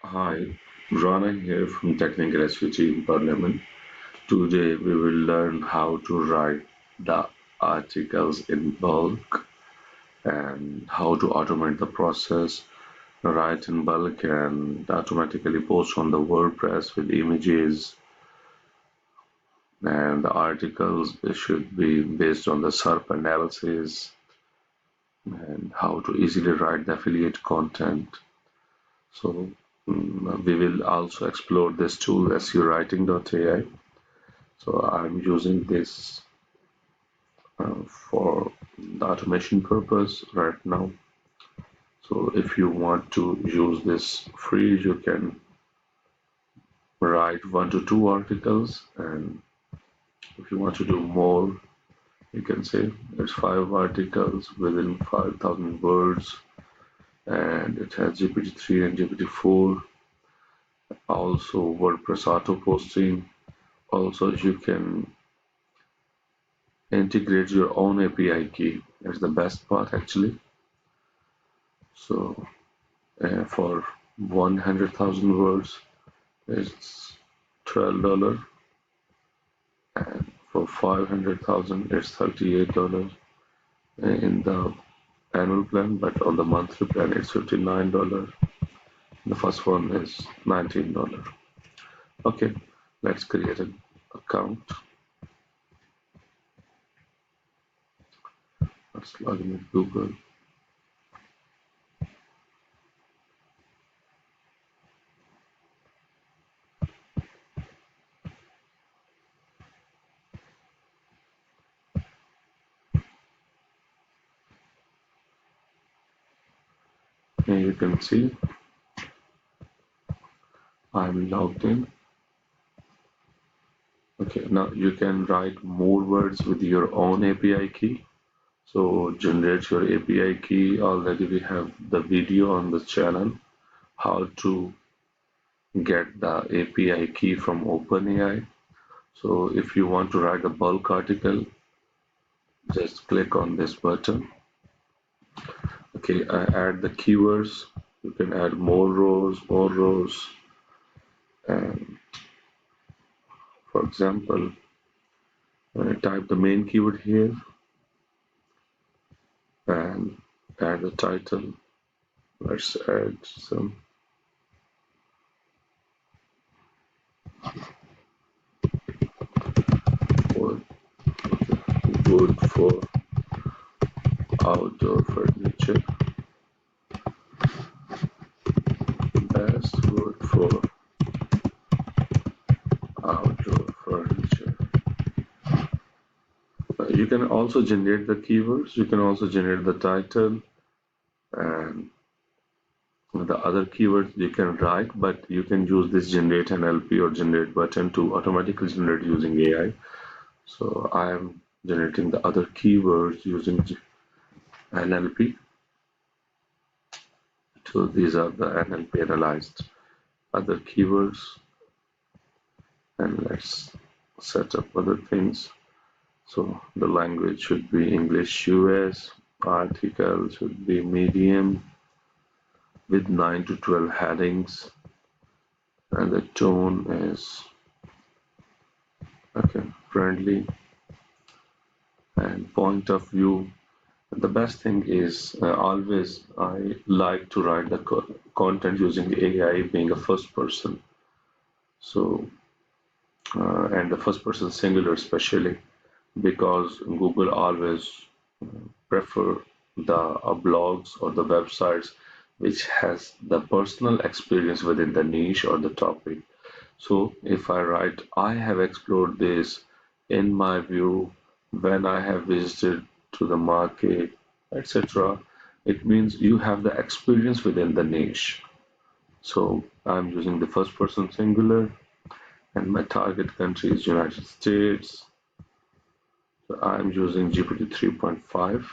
Hi, Rana here from Technical SVT in Parliament. Today we will learn how to write the articles in bulk and how to automate the process, write in bulk and automatically post on the WordPress with images, and the articles should be based on the SERP analysis, and how to easily write the affiliate content. So we will also explore this tool SEOWriting.ai. So I'm using this for the automation purpose right now. So if you want to use this free, you can write 1 to 2 articles, and if you want to do more, you can say it's 5 articles within 5,000 words, and it has GPT-3 and GPT-4. Also WordPress auto posting. Also you can integrate your own API key. That's the best part actually. So for 100,000 words, it's $12, and for 500,000, it's $38 in the annual plan, but on the monthly plan, it's $59. The first one is $19. Okay, let's create an account. Let's log in with Google. Here you can see I'm logged in. Okay, now you can write more words with your own API key. So generate your API key. Already we have the video on the channel how to get the API key from OpenAI. So if you want to write a bulk article, just click on this button. Okay, add the keywords. You can add more rows, and for example, type the main keyword here and add the title. Let's add some wood, wood for outdoor furniture, best wood for outdoor furniture. You can also generate the keywords, you can also generate the title and the other keywords you can write, but you can use this generate NLP or generate button to automatically generate using AI. So I am generating the other keywords using NLP. So these are the NLP analyzed other keywords, and let's set up other things. So the language should be English US, article should be medium with 9 to 12 headings, and the tone is okay, friendly, and point of view. The best thing is always I like to write the content using AI being a first person. So and the first person singular especially because Google always prefer the blogs or the websites which has the personal experience within the niche or the topic. So if I write, I have explored this in my view when I have visited to the market, etc., it means you have the experience within the niche. So I'm using the first person singular, and my target country is United States. So I'm using GPT 3.5.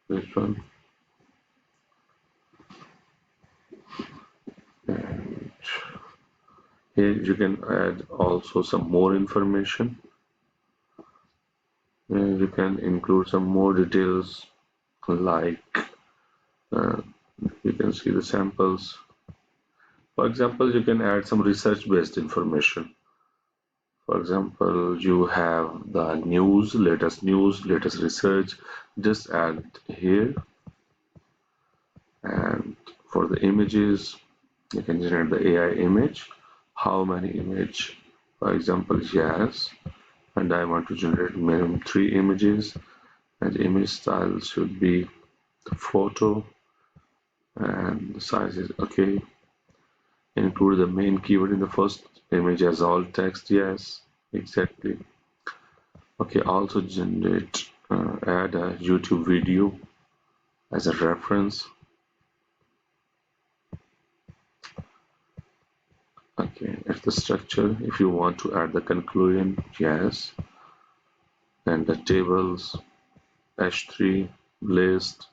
This one. And here you can add also some more information. You can include some more details like uh, you can see the samples. For example, you can add some research-based information. For example, you have the news, latest research. Just add here. And for the images, you can generate the AI image. How many image? For example, yes. And I want to generate minimum 3 images. And image style should be the photo. And the size is okay. Include the main keyword in the first image as alt text. Yes, exactly. Okay, also generate, add a YouTube video as a reference. Okay, it's the structure. If you want to add the conclusion, yes. And the tables, H3, list,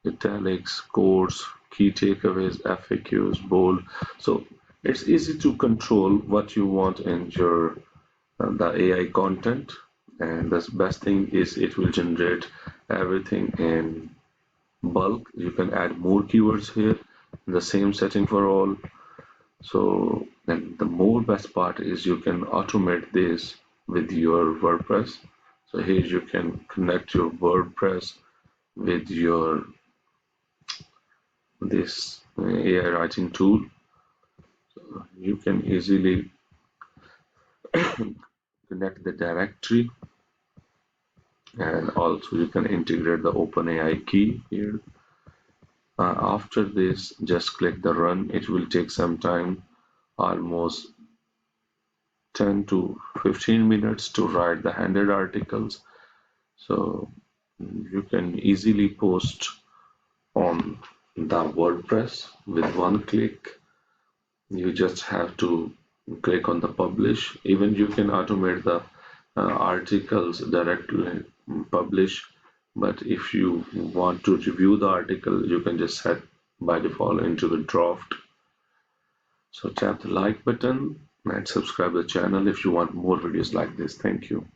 italics, quotes, key takeaways, FAQs, bold. So it's easy to control what you want in your the AI content. And the best thing is it will generate everything in bulk. You can add more keywords here, the same setting for all. So, and the more best part is you can automate this with your WordPress. So here you can connect your WordPress with your this AI writing tool. You can easily connect the directory, and also you can integrate the OpenAI key here. After this, just click the run. It will take some time, almost 10 to 15 minutes to write the 100 articles. So you can easily post on the WordPress with one click. You just have to click on the publish. Even you can automate the articles directly publish. But if you want to review the article, you can just set by default into the draft. So tap the like button and subscribe the channel if you want more videos like this. Thank you.